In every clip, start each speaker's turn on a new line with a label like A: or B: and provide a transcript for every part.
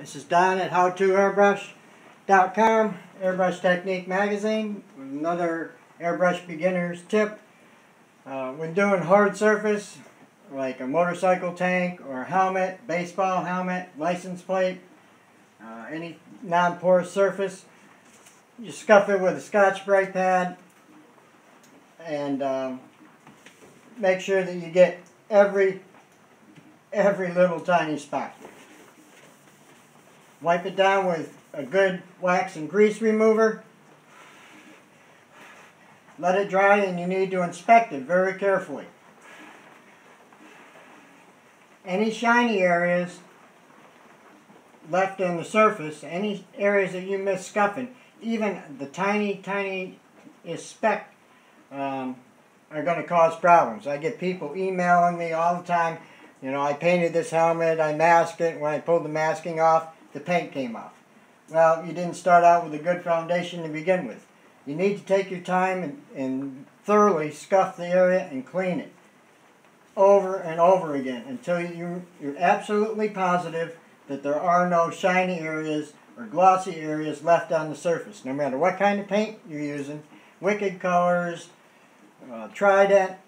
A: This is Don at howtoairbrush.com, Airbrush Technique Magazine, with another airbrush beginner's tip. When doing hard surface, like a motorcycle tank or helmet, baseball helmet, license plate, any non-porous surface, you scuff it with a Scotch-Brite pad and make sure that you get every little tiny spot. Wipe it down with a good wax and grease remover. Let it dry, and you need to inspect it very carefully. Any shiny areas left on the surface, any areas that you miss scuffing, even the tiniest speck are going to cause problems. I get people emailing me all the time, you know, I painted this helmet, I masked it, when I pulled the masking off, the paint came off. Well, you didn't start out with a good foundation to begin with. You need to take your time and thoroughly scuff the area and clean it over and over again until you're absolutely positive that there are no shiny areas or glossy areas left on the surface. No matter what kind of paint you're using, Wicked Colors, Trident,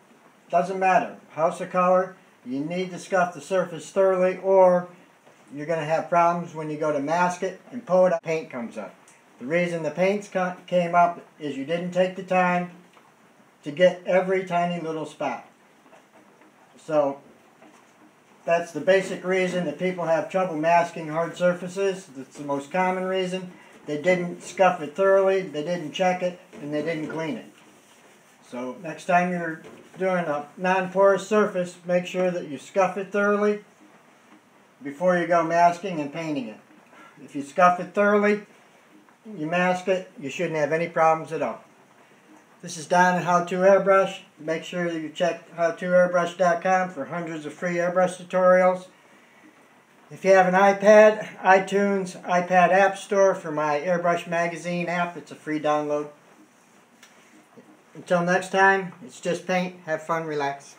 A: doesn't matter. House of Color, you need to scuff the surface thoroughly, or you're going to have problems when you go to mask it and pull it up, paint comes up. The reason the paints came up is you didn't take the time to get every tiny little spot. So that's the basic reason that people have trouble masking hard surfaces. That's the most common reason. They didn't scuff it thoroughly, they didn't check it, and they didn't clean it. So next time you're doing a non-porous surface, make sure that you scuff it thoroughly before you go masking and painting it. If you scuff it thoroughly, you mask it, you shouldn't have any problems at all. This is Don at How To Airbrush. Make sure that you check howtoairbrush.com for hundreds of free airbrush tutorials. If you have an iPad, iTunes, iPad App Store for my Airbrush Magazine app. It's a free download. Until next time, it's just paint. Have fun, relax.